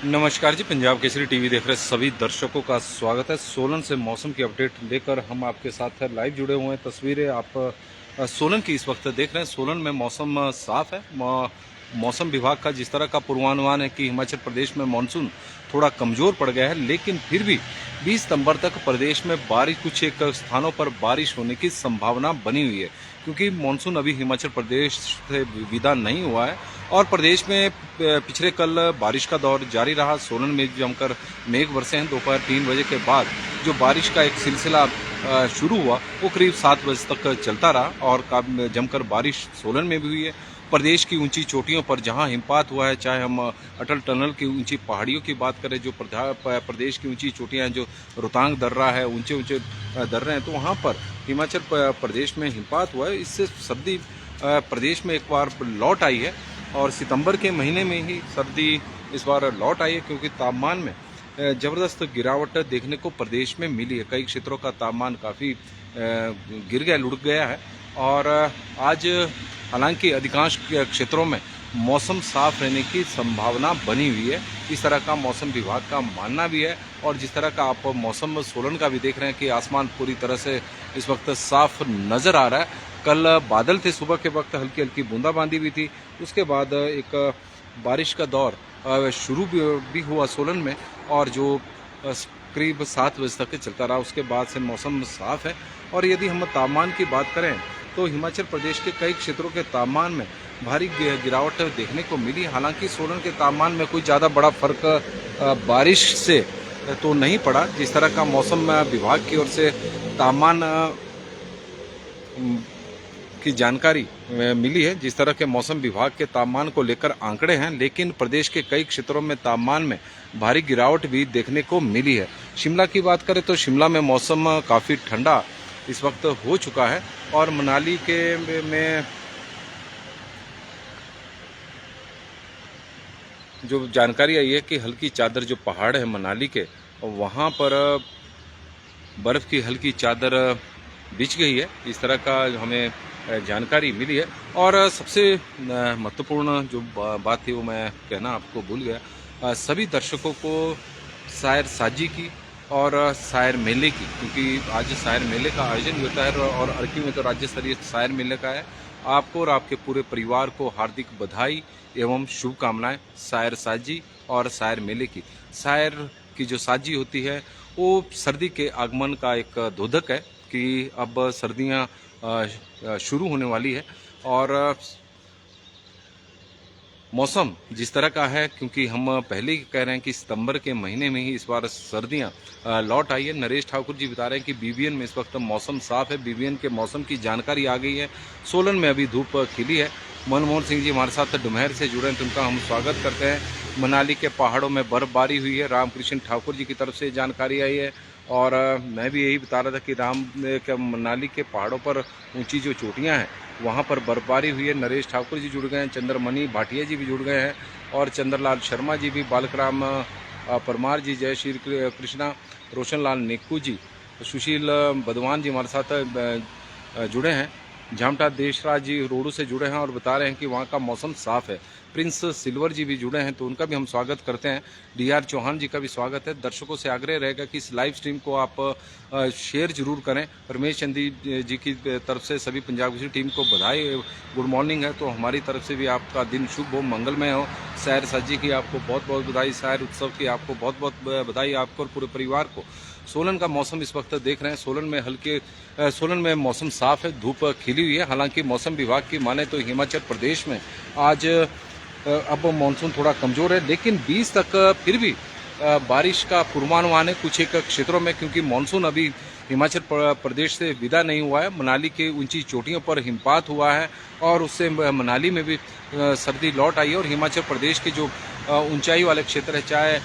नमस्कार जी, पंजाब केसरी टीवी देख रहे सभी दर्शकों का स्वागत है। सोलन से मौसम की अपडेट लेकर हम आपके साथ लाइव जुड़े हुए हैं। तस्वीरें आप सोलन की इस वक्त देख रहे हैं। सोलन में मौसम साफ है। मौसम विभाग का जिस तरह का पूर्वानुमान है कि हिमाचल प्रदेश में मानसून थोड़ा कमज़ोर पड़ गया है, लेकिन फिर भी 20 सितंबर तक प्रदेश में बारिश, कुछ एक स्थानों पर बारिश होने की संभावना बनी हुई है, क्योंकि मानसून अभी हिमाचल प्रदेश से विदा नहीं हुआ है और प्रदेश में पिछले कल बारिश का दौर जारी रहा। सोलन में जमकर मेघ बरसे हैं। दोपहर 3 बजे के बाद जो बारिश का एक सिलसिला शुरू हुआ वो करीब 7 बजे तक चलता रहा और जमकर बारिश सोलन में भी हुई है। प्रदेश की ऊंची चोटियों पर जहां हिमपात हुआ है, चाहे हम अटल टनल की ऊंची पहाड़ियों की बात करें, जो प्रदेश की ऊंची चोटियां हैं, जो रोहतांग दर्रा है, ऊंचे ऊंचे दर्रे हैं, तो वहां पर हिमाचल प्रदेश में हिमपात हुआ है। इससे सर्दी प्रदेश में एक बार लौट आई है और सितंबर के महीने में ही सर्दी इस बार लौट आई है, क्योंकि तापमान में ज़बरदस्त गिरावट देखने को प्रदेश में मिली है। कई क्षेत्रों का तापमान काफ़ी गिर गया, लुढ़क गया है और आज हालांकि अधिकांश क्षेत्रों में मौसम साफ रहने की संभावना बनी हुई है। इस तरह का मौसम विभाग का मानना भी है और जिस तरह का आप मौसम सोलन का भी देख रहे हैं कि आसमान पूरी तरह से इस वक्त साफ नज़र आ रहा है। कल बादल थे, सुबह के वक्त हल्की हल्की बूंदाबांदी भी थी, उसके बाद एक बारिश का दौर शुरू भी हुआ सोलन में और जो करीब 7 बजे तक चलता रहा। उसके बाद से मौसम साफ है और यदि हम तापमान की बात करें तो हिमाचल प्रदेश के कई क्षेत्रों के तापमान में भारी गिरावट देखने को मिली। हालांकि सोलन के तापमान में कोई ज़्यादा बड़ा फर्क बारिश से तो नहीं पड़ा। जिस तरह का मौसम विभाग की ओर से तापमान की जानकारी मिली है, जिस तरह के मौसम विभाग के तापमान को लेकर आंकड़े हैं, लेकिन प्रदेश के कई क्षेत्रों में तापमान में भारी गिरावट भी देखने को मिली है। शिमला की बात करें तो शिमला में मौसम काफ़ी ठंडा इस वक्त हो चुका है और मनाली के में जो जानकारी आई है कि हल्की चादर, जो पहाड़ है मनाली के, वहाँ पर बर्फ़ की हल्की चादर बिछ गई है। इस तरह का हमें जानकारी मिली है। और सबसे महत्वपूर्ण जो बात थी वो मैं कहना आपको भूल गया, सभी दर्शकों को शायर साजी की और शायर मेले की, क्योंकि आज शायर मेले का आयोजन भी होता है और अर्की में तो राज्य स्तरीय शायर मेले का है। आपको और आपके पूरे परिवार को हार्दिक बधाई एवं शुभकामनाएं शायर साजी और शायर मेले की। शायर की जो साजी होती है वो सर्दी के आगमन का एक द्योतक है कि अब सर्दियां शुरू होने वाली है और मौसम जिस तरह का है, क्योंकि हम पहले ही कह रहे हैं कि सितंबर के महीने में ही इस बार सर्दियां लौट आई है। नरेश ठाकुर जी बता रहे हैं कि बीबीएन में इस वक्त मौसम साफ है। बीबीएन के मौसम की जानकारी आ गई है। सोलन में अभी धूप खिली है। मनमोहन सिंह जी हमारे साथ डुमहर से जुड़े हैं, तो उनका हम स्वागत करते हैं। मनाली के पहाड़ों में बर्फबारी हुई है, रामकृष्ण ठाकुर जी की तरफ से जानकारी आई है और मैं भी यही बता रहा था कि मनाली के पहाड़ों पर ऊंची जो चोटियां हैं वहां पर बर्फबारी हुई है। नरेश ठाकुर जी जुड़ गए हैं, चंद्रमणि भाटिया जी भी जुड़ गए हैं और चंद्रलाल शर्मा जी भी, बालकराम परमार जी, जय श्री कृष्णा, रोशन लाल नेक्कू जी, सुशील बदवान जी हमारे साथ जुड़े हैं। झामटा देशराज जी रोडू से जुड़े हैं और बता रहे हैं कि वहाँ का मौसम साफ है। प्रिंस सिल्वर जी भी जुड़े हैं, तो उनका भी हम स्वागत करते हैं। डीआर चौहान जी का भी स्वागत है। दर्शकों से आग्रह रहेगा कि इस लाइव स्ट्रीम को आप शेयर जरूर करें। रमेश चंदी जी की तरफ से सभी पंजाब केसरी टीम को बधाई, गुड मॉर्निंग है, तो हमारी तरफ से भी आपका दिन शुभ हो, मंगलमय हो। शायर साजी की आपको बहुत बहुत बधाई, शायर उत्सव की आपको बहुत बहुत बधाई, आपको और पूरे परिवार को। सोलन का मौसम इस वक्त देख रहे हैं, सोलन में मौसम साफ है, धूप खिली हुई है। हालांकि मौसम विभाग की माने तो हिमाचल प्रदेश में आज अब मानसून थोड़ा कमज़ोर है, लेकिन 20 तक फिर भी बारिश का पूर्वानुमान है कुछ एक क्षेत्रों में, क्योंकि मानसून अभी हिमाचल प्रदेश से विदा नहीं हुआ है। मनाली के ऊंची चोटियों पर हिमपात हुआ है और उससे मनाली में भी सर्दी लौट आई है और हिमाचल प्रदेश के जो ऊंचाई वाले क्षेत्र है, चाहे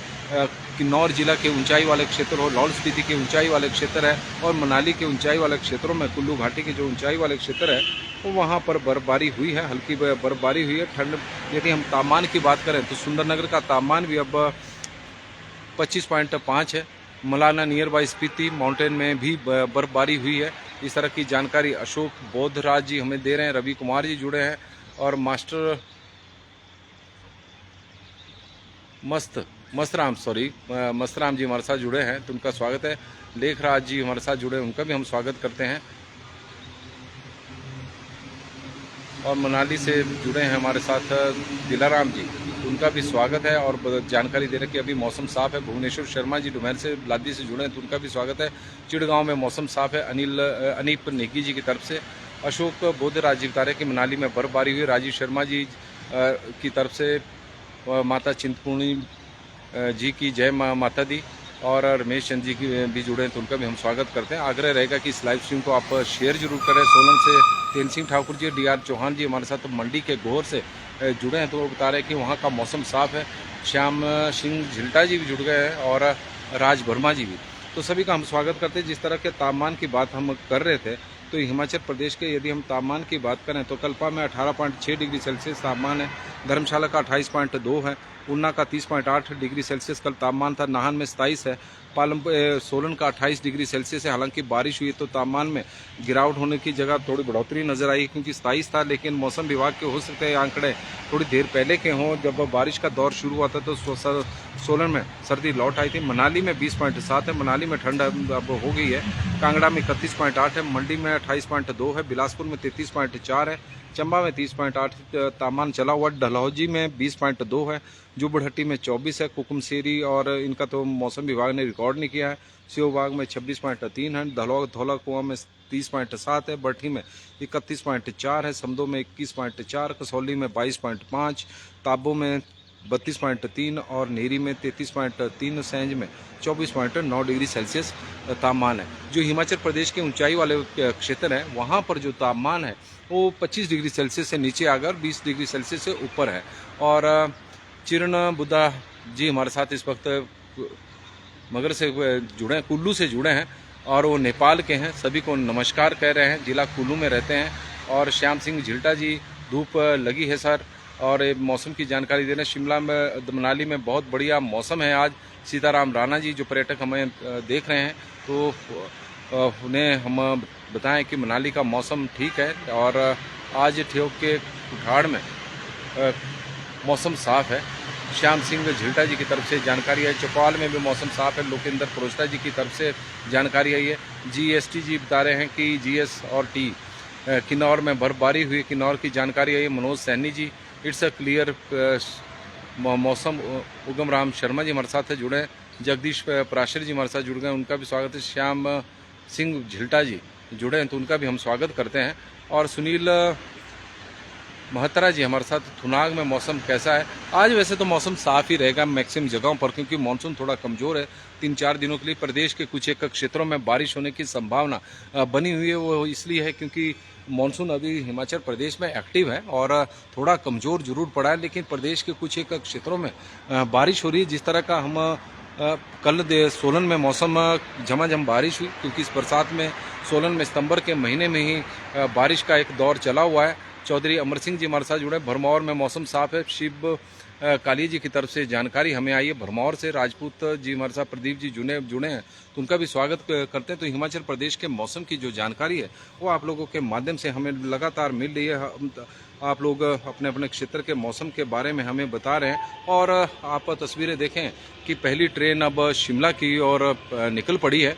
किन्नौर जिला के ऊंचाई वाले क्षेत्र हो, लाहौल स्पीति के ऊंचाई वाले क्षेत्र है और मनाली के ऊंचाई वाले क्षेत्रों में, कुल्लू घाटी के जो ऊंचाई वाले क्षेत्र है, तो वहाँ पर बर्फबारी हुई है, हल्की बर्फबारी हुई है। ठंड, यदि हम तापमान की बात करें तो सुंदरनगर का तापमान भी अब 25.5 है। Malana near by Spiti mountain में भी बर्फबारी हुई है। इस तरह की जानकारी अशोक बोधराज जी हमें दे रहे हैं। रवि कुमार जी जुड़े हैं और मास्टर मस्त मस्तराम जी हमारे साथ जुड़े हैं तो उनका स्वागत है। लेखराज जी हमारे साथ जुड़े हैं, उनका भी हम स्वागत करते हैं। और मनाली से जुड़े हैं हमारे साथ दिलाराम जी, उनका भी स्वागत है और जानकारी दे रहे हैं कि अभी मौसम साफ है। भुवनेश्वर शर्मा जी डुमैर से लादी से जुड़े हैं तो उनका भी स्वागत है। चिड़गांव में मौसम साफ है। अनीप नेगी जी की तरफ से। अशोक बोध राजीव तारे की मनाली में बर्फबारी हुई। राजीव शर्मा जी की तरफ से माता चिंतपूर्णी जी की जय माता दी। और रमेश चंद जी की भी जुड़े हैं तो उनका भी हम स्वागत करते हैं। आग्रह रहेगा कि इस लाइव स्ट्रीम को आप शेयर जरूर करें। सोलन से तेन सिंह ठाकुर जी, डीआर चौहान जी हमारे साथ मंडी के गोहर से जुड़े हैं तो वो बता रहे हैं कि वहाँ का मौसम साफ है। श्याम सिंह झिल्टा जी भी जुड़ गए हैं और राज वर्मा जी भी। तो सभी का हम स्वागत करते हैं। जिस तरह के तापमान की बात हम कर रहे थे तो हिमाचल प्रदेश के यदि हम तापमान की बात करें तो कल्पा में 18.6 डिग्री सेल्सियस तापमान है। धर्मशाला का 28.2 है। ऊना का 30.8 डिग्री सेल्सियस कल तापमान था। नाहन में 27 है। सोलन का 28 डिग्री सेल्सियस है। हालांकि बारिश हुई तो तापमान में गिरावट होने की जगह थोड़ी बढ़ोतरी नजर आई क्योंकि 27 था, लेकिन मौसम विभाग के हो सकते हैं आंकड़े थोड़ी देर पहले के हों। जब बारिश का दौर शुरू हुआ था तो सोलन में सर्दी लौट आई थी। मनाली में 20.7 है। मनाली में ठंड अब हो गई है। कांगड़ा में 31.8 है। मंडी में 28.2 है। बिलासपुर में 33.4 है। चंबा में 30.8 तापमान चला हुआ। डलहौजी में 20.2 है। जुबड़हट्टी में 24 है। कुकुमसेरी और इनका तो मौसम विभाग ने रिकॉर्ड नहीं किया है। सियोबाग में 26.3 है। धौला कुआं में 30.7 है। बरठी में 31.4 है। समदो में 21.4, कसौली में 22.5, ताबो में 32.3 और नेरी में 33.3, सैंज में 24.9 डिग्री सेल्सियस तापमान है। जो हिमाचल प्रदेश के ऊंचाई वाले क्षेत्र हैं वहाँ पर जो तापमान है वो 25 डिग्री सेल्सियस से नीचे आकर 20 डिग्री सेल्सियस से ऊपर है। और चिरण बुद्धा जी हमारे साथ इस वक्त मगर से जुड़े हैं, कुल्लू से जुड़े हैं और वो नेपाल के हैं। सभी को नमस्कार कह रहे हैं। जिला कुल्लू में रहते हैं। और श्याम सिंह झिल्टा जी, धूप लगी है सर, और मौसम की जानकारी दे रहे हैं। शिमला में, मनाली में बहुत बढ़िया मौसम है आज। सीताराम राणा जी जो पर्यटक हमें देख रहे हैं तो उन्हें हम बताएं कि मनाली का मौसम ठीक है और आज ठियोग के कुठाड़ में मौसम साफ है। श्याम सिंह झिल्टा जी की तरफ से जानकारी आई। चौपाल में भी मौसम साफ है। लोकेंद्र परोस्टा जी की तरफ से जानकारी आई है। जीएसटी जी बता रहे हैं कि जीएस और टी किन्नौर में बर्फबारी हुई। किन्नौर की जानकारी आई है। Manoj Saini ji, it's a clear मौसम। उगम राम शर्मा जी हमारे साथ जुड़े हैं। जगदीश पराशर जी हमारे साथ जुड़ गए, उनका भी स्वागत है। श्याम सिंह झिल्टा जी जुड़े हैं तो उनका भी हम स्वागत करते हैं। और सुनील महत्रा जी हमारे साथ, थुनाग में मौसम कैसा है? आज वैसे तो मौसम साफ ही रहेगा मैक्सिमम जगहों पर क्योंकि मानसून थोड़ा कमज़ोर है। 3-4 दिनों के लिए प्रदेश के कुछ एक क्षेत्रों में बारिश होने की संभावना बनी हुई है। वो इसलिए है क्योंकि मानसून अभी हिमाचल प्रदेश में एक्टिव है और थोड़ा कमज़ोर जरूर पड़ा है, लेकिन प्रदेश के कुछ एक क्षेत्रों में बारिश हो रही है। जिस तरह का हम कल सोलन में मौसम झमाझम बारिश हुई क्योंकि इस बरसात में सोलन में सितंबर के महीने में ही बारिश का एक दौर चला हुआ है। चौधरी अमर सिंह जी हमारे साथ जुड़े। भरमौर में मौसम साफ है। शिव काली जी की तरफ से जानकारी हमें आई है भरमौर से। राजपूत जी हमारे साथ, प्रदीप जी जुड़े हैं तो उनका भी स्वागत करते हैं। तो हिमाचल प्रदेश के मौसम की जो जानकारी है वो आप लोगों के माध्यम से हमें लगातार मिल रही है। आप लोग अपने अपने क्षेत्र के मौसम के बारे में हमें बता रहे हैं और आप तस्वीरें देखें कि पहली ट्रेन अब शिमला की ओर निकल पड़ी है।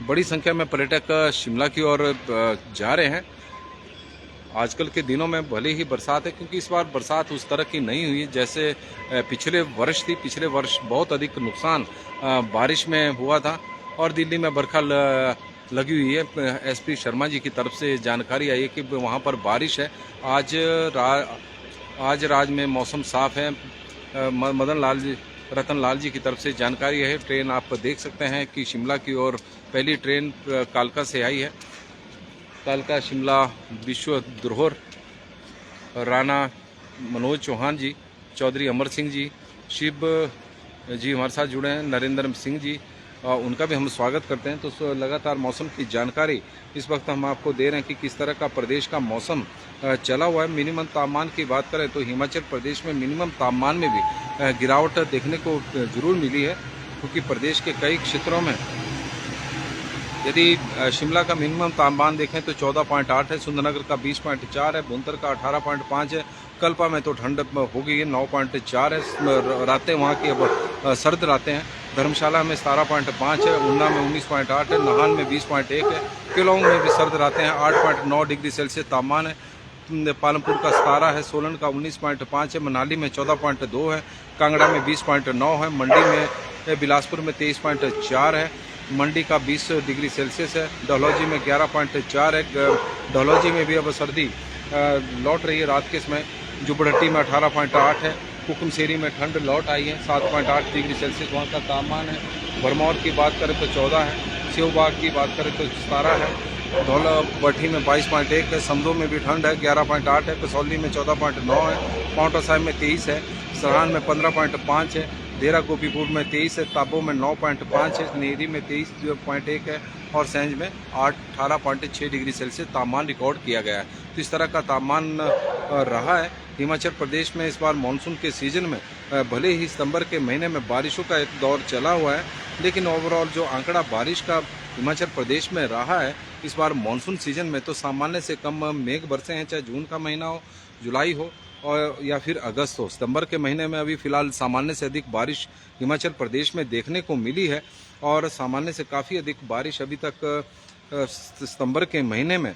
बड़ी संख्या में पर्यटक शिमला की ओर जा रहे हैं। आजकल के दिनों में भले ही बरसात है क्योंकि इस बार बरसात उस तरह की नहीं हुई जैसे पिछले वर्ष थी। पिछले वर्ष बहुत अधिक नुकसान बारिश में हुआ था और दिल्ली में बरखा लगी हुई है। एसपी शर्मा जी की तरफ से जानकारी आई है कि वहां पर बारिश है। आज राज में मौसम साफ है। रतन लाल जी की तरफ से जानकारी है। ट्रेन आप देख सकते हैं कि शिमला की ओर पहली ट्रेन कालका से आई है। कालका शिमला विश्व धरोहर। राणा मनोज चौहान जी, चौधरी अमर सिंह जी, शिव जी हमारे साथ जुड़े हैं। नरेंद्र सिंह जी, उनका भी हम स्वागत करते हैं। तो लगातार मौसम की जानकारी इस वक्त हम आपको दे रहे हैं कि किस तरह का प्रदेश का मौसम चला हुआ है। मिनिमम तापमान की बात करें तो हिमाचल प्रदेश में मिनिमम तापमान में भी गिरावट देखने को जरूर मिली है क्योंकि प्रदेश के कई क्षेत्रों में यदि शिमला का मिनिमम तापमान देखें तो 14.8 है, सुंदरनगर का 20.4 है, भुंतर का 18.5 है, कल्पा में तो ठंड हो गई है 9.4 है, रातें वहाँ की अब सर्द रातें हैं। धर्मशाला में 17.5 है, ऊना में 19.8 है, नाहन में 20.1 है, केलोंग में भी सर्द रातें हैं, 8.9 डिग्री सेल्सियस तापमान है। पालमपुर का 17 है, सोलन का 19.5 है, मनाली में 14.2 है, कांगड़ा में 20.9 है, मंडी में बिलासपुर में 23.4 है, मंडी का 20 डिग्री सेल्सियस है, डलहौजी में 11.4 है। डलहौजी में भी अब सर्दी लौट रही है रात के समय। जुबड़हट्टी में 18.8 है, कुकुमसेरी में ठंड लौट आई है, 7.8 डिग्री सेल्सियस वहाँ का तापमान है। भरमौर की बात करें तो 14 है, सेवबाग की बात करें तो 17 है, धौलाभट्टी में 22.1 है, समदो में भी ठंड है 11.8 है, कसौली में 14.9 है, पाउंटा साहिब में 23 है, सरहान में 15.5 है, देरा गोपीपुर में 23 है, ताबो में 9.5 है, नेरी में 23.1 है और सेंज में 18.6 डिग्री सेल्सियस तापमान रिकॉर्ड किया गया है। तो इस तरह का तापमान रहा है हिमाचल प्रदेश में इस बार मानसून के सीजन में। भले ही सितंबर के महीने में बारिशों का एक दौर चला हुआ है, लेकिन ओवरऑल जो आंकड़ा बारिश का हिमाचल प्रदेश में रहा है इस बार मानसून सीजन में, तो सामान्य से कम मेघ बरसे हैं, चाहे जून का महीना हो, जुलाई हो और या फिर अगस्त हो। सितंबर के महीने में अभी फ़िलहाल सामान्य से अधिक बारिश हिमाचल प्रदेश में देखने को मिली है और सामान्य से काफ़ी अधिक बारिश अभी तक सितंबर के महीने में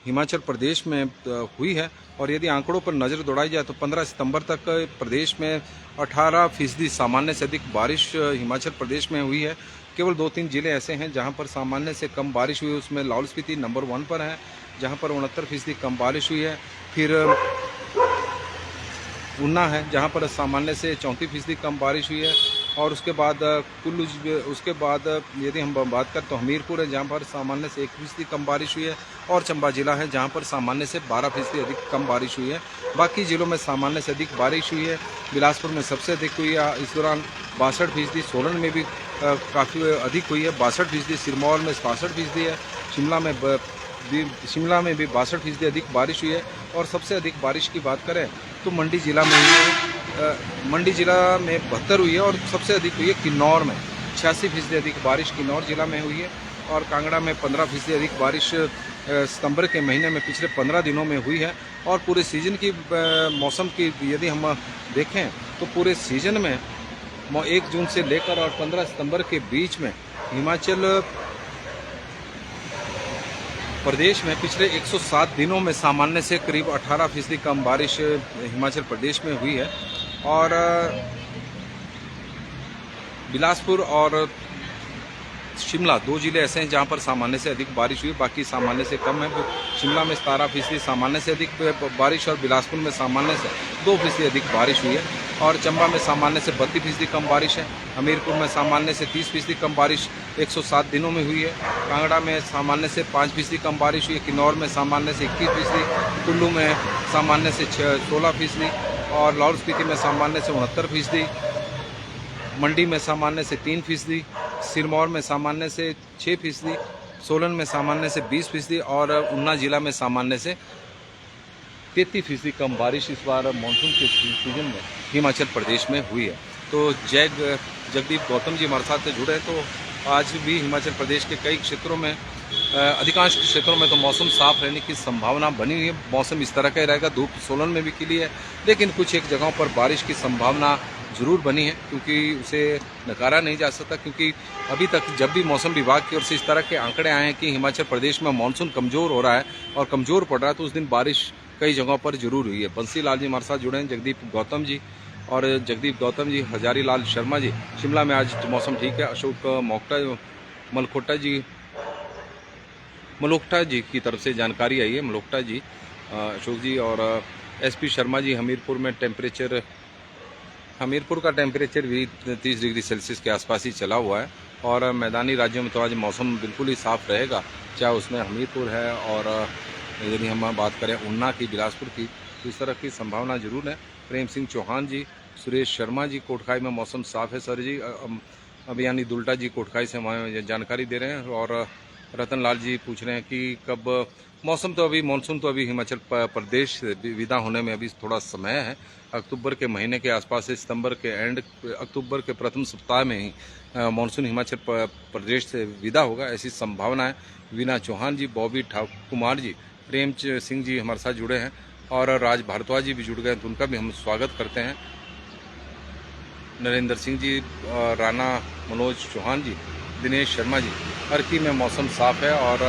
हिमाचल प्रदेश में हुई है। और यदि आंकड़ों पर नज़र दौड़ाई जाए तो 15 सितंबर तक प्रदेश में 18% सामान्य से अधिक बारिश हिमाचल प्रदेश में हुई है। केवल 2-3 ज़िले ऐसे हैं जहां पर सामान्य से कम बारिश हुई, उसमें लाहौल स्पीति नंबर 1 पर है जहां पर 69% कम बारिश हुई है। फिर ऊना है जहां पर सामान्य से 34% कम बारिश हुई है। और उसके बाद कुल्लू, उसके बाद यदि हम बात करें तो हमीरपुर है जहां पर सामान्य से 1% कम बारिश हुई है। और चंबा जिला है जहां पर सामान्य से 12% अधिक कम बारिश हुई है। बाकी जिलों में सामान्य से अधिक बारिश हुई है। बिलासपुर में सबसे अधिक हुई है इस दौरान 62%, सोलन में भी काफ़ी अधिक हुई है 62%, सिरमौर में 67% है, शिमला में भी 62% अधिक बारिश हुई है। और सबसे अधिक बारिश की बात करें तो मंडी जिला में हुई है, मंडी जिला में 72 हुई है। और सबसे अधिक हुई है किन्नौर में 86% अधिक बारिश किन्नौर जिला में हुई है। और कांगड़ा में 15% अधिक बारिश सितंबर के महीने में पिछले 15 दिनों में हुई है। और पूरे सीजन की मौसम की यदि हम देखें तो पूरे सीजन में 1 जून से लेकर और 15 सितंबर के बीच में हिमाचल प्रदेश में पिछले 107 दिनों में सामान्य से करीब 18% कम बारिश हिमाचल प्रदेश में हुई है। और बिलासपुर और शिमला 2 ज़िले ऐसे हैं जहां पर सामान्य से अधिक बारिश हुई, बाकी सामान्य से कम है। शिमला में 17% सामान्य से अधिक बारिश और बिलासपुर में सामान्य से 2% अधिक बारिश हुई है। और चंबा में सामान्य से 32% कम बारिश है। हमीरपुर में सामान्य से 30% कम बारिश 107 दिनों में हुई है। कांगड़ा में सामान्य से 5% कम बारिश हुई है। किन्नौर में सामान्य से 21%, कुल्लू में सामान्य से 16% और लाहौल स्पीति में सामान्य से 69%, मंडी में सामान्य से 3%, सिरमौर में सामान्य से 6%, सोलन में सामान्य से 20% और ऊना जिला में सामान्य से 33% कम बारिश इस बार मानसून के सीजन में हिमाचल प्रदेश में हुई है। तो जगदीप गौतम जी हमारे साथ जुड़े हैं। तो आज भी हिमाचल प्रदेश के कई क्षेत्रों में, अधिकांश क्षेत्रों में तो मौसम साफ रहने की संभावना बनी हुई है। मौसम इस तरह का ही रहेगा, धूप सोलन में भी खिली है, लेकिन कुछ एक जगहों पर बारिश की संभावना ज़रूर बनी है, क्योंकि उसे नकारा नहीं जा सकता। क्योंकि अभी तक जब भी मौसम विभाग की ओर से इस तरह के आंकड़े आए हैं कि हिमाचल प्रदेश में मानसून कमज़ोर हो रहा है और कमज़ोर पड़ रहा है, तो उस दिन बारिश कई जगहों पर जरूर हुई है। बंसी लाल जी हमारे साथ जुड़े हैं, जगदीप गौतम जी, और जगदीप गौतम जी, हजारी लाल शर्मा जी। शिमला में आज मौसम ठीक है। अशोक मलोकटा जी की तरफ से जानकारी आई है, मलोकटा जी, अशोक जी। और एसपी शर्मा जी, हमीरपुर का टेम्परेचर भी 30 डिग्री सेल्सियस के आसपास ही चला हुआ है। और मैदानी राज्यों में तो आज मौसम बिल्कुल ही साफ़ रहेगा, चाहे उसमें हमीरपुर है और यदि हम बात करें ऊना की, बिलासपुर की, तो इस तरह की संभावना जरूर है। प्रेम सिंह चौहान जी, सुरेश शर्मा जी, कोटखाई में मौसम साफ़ है सर जी। अब यानी दुल्टा जी कोटखाई से हमें जानकारी दे रहे हैं। और रतन लाल जी पूछ रहे हैं कि कब मौसम, तो अभी मानसून तो अभी हिमाचल प्रदेश से विदा होने में अभी थोड़ा समय है। अक्टूबर के महीने के आसपास से सितंबर के एंड, अक्टूबर के प्रथम सप्ताह में ही मानसून हिमाचल प्रदेश से विदा होगा, ऐसी संभावना है। वीना चौहान जी, बॉबी कुमार जी, प्रेम सिंह जी हमारे साथ जुड़े हैं और राज भारद्वाज जी भी जुड़ गए, तो उनका भी हम स्वागत करते हैं। नरेंद्र सिंह जी, राणा मनोज चौहान जी, दिनेश शर्मा जी। अर्की में मौसम साफ है और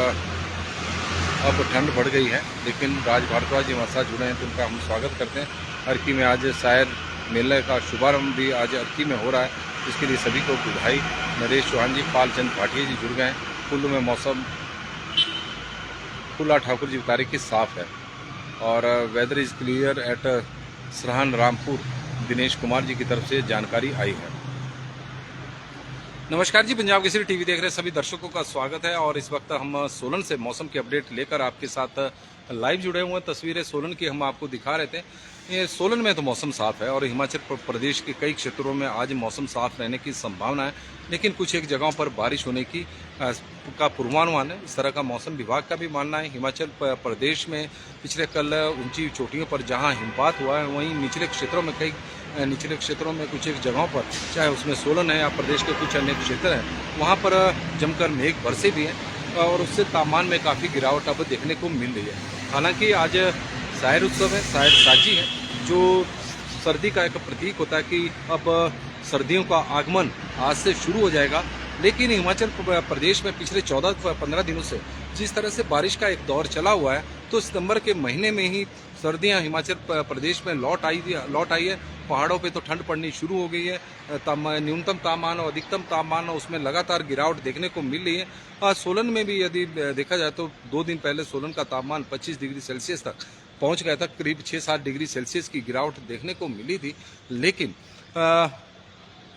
अब ठंड बढ़ गई है, लेकिन राज भारद्वाज जी हमारे साथ जुड़े हैं, तो उनका हम स्वागत करते हैं। अर्की में आज शायर मेले का शुभारंभ भी आज अर्की में हो रहा है, इसके लिए सभी को बधाई। नरेश चौहान जी, पालचंद भाटिया जी जुड़ गए हैं। कुल्लू में मौसम, कुल्ला ठाकुर जी बता रहे कि साफ है और weather is clear at Sarahan Rampur, Dinesh Kumar ji की तरफ से जानकारी आई है। नमस्कार जी, पंजाब केसरी टीवी देख रहे सभी दर्शकों का स्वागत है और इस वक्त हम सोलन से मौसम की अपडेट लेकर आपके साथ लाइव जुड़े हुए हैं। तस्वीरें सोलन की हम आपको दिखा रहे थे। ये सोलन में तो मौसम साफ है और हिमाचल प्रदेश के कई क्षेत्रों में आज मौसम साफ रहने की संभावना है, लेकिन कुछ एक जगहों पर बारिश होने की का पूर्वानुमान है। इस तरह का मौसम विभाग का भी मानना है। हिमाचल प्रदेश में पिछले कल ऊंची चोटियों पर जहां हिमपात हुआ है, वहीं निचले क्षेत्रों में कुछ एक जगहों पर, चाहे उसमें सोलन है या प्रदेश के कुछ अन्य क्षेत्र हैं, वहाँ पर जमकर मेघ बरसे भी हैं और उससे तापमान में काफ़ी गिरावट अब देखने को मिल रही है। हालांकि आज शायर उत्सव है, शायर साजी है, जो सर्दी का एक प्रतीक होता है कि अब सर्दियों का आगमन आज से शुरू हो जाएगा। लेकिन हिमाचल प्रदेश में पिछले 14-15 दिनों से जिस तरह से बारिश का एक दौर चला हुआ है, तो सितंबर के महीने में ही सर्दियां हिमाचल प्रदेश में लौट आई है। पहाड़ों पे तो ठंड पड़नी शुरू हो गई है। न्यूनतम तापमान और अधिकतम तापमान उसमें लगातार गिरावट देखने को मिल रही है। सोलन में भी यदि देखा जाए तो 2 दिन पहले सोलन का तापमान 25 डिग्री सेल्सियस तक पहुंच गया था। करीब 6-7 डिग्री सेल्सियस की गिरावट देखने को मिली थी। लेकिन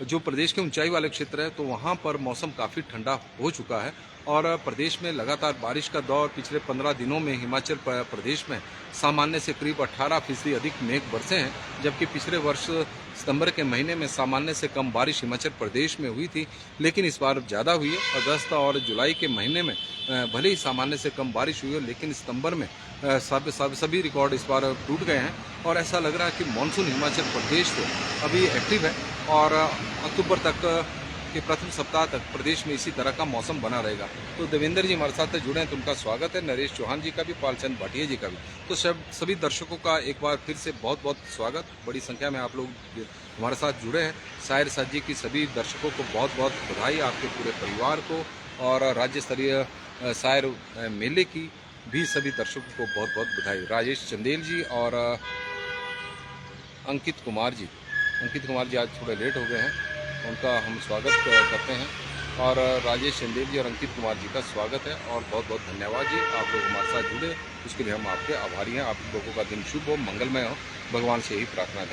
जो प्रदेश के ऊंचाई वाले क्षेत्र है, तो वहाँ पर मौसम काफ़ी ठंडा हो चुका है और प्रदेश में लगातार बारिश का दौर पिछले 15 दिनों में हिमाचल प्रदेश में सामान्य से करीब 18% अधिक मेघ बरसे हैं, जबकि पिछले वर्ष सितंबर के महीने में सामान्य से कम बारिश हिमाचल प्रदेश में हुई थी, लेकिन इस बार ज़्यादा हुई है। अगस्त और जुलाई के महीने में भले ही सामान्य से कम बारिश हुई है, लेकिन सितंबर में सभी रिकॉर्ड इस बार टूट गए हैं और ऐसा लग रहा है कि मानसून हिमाचल प्रदेश से अभी एक्टिव है और अक्टूबर तक के प्रथम सप्ताह तक प्रदेश में इसी तरह का मौसम बना रहेगा। तो देवेंद्र जी हमारे साथ जुड़े हैं, तो उनका स्वागत है। नरेश चौहान जी का भी, पालचंद भाटिया जी का भी। तो सभी दर्शकों का एक बार फिर से बहुत बहुत स्वागत। बड़ी संख्या में आप लोग हमारे साथ जुड़े हैं। शायर साजी की सभी दर्शकों को बहुत बहुत बधाई, आपके पूरे परिवार को, और राज्य स्तरीय शायर मेले की भी सभी दर्शकों को बहुत बहुत बधाई। राजेश चंदेल जी और अंकित कुमार जी आज थोड़े लेट हो गए हैं, उनका हम स्वागत करते हैं। और राजेश चंदेल जी और अंकित कुमार जी का स्वागत है और बहुत बहुत धन्यवाद जी, आप लोग हमारे साथ जुड़े, उसके लिए हम आपके आभारी हैं। आप लोगों का दिन शुभ हो, मंगलमय हो, भगवान से ही प्रार्थना है।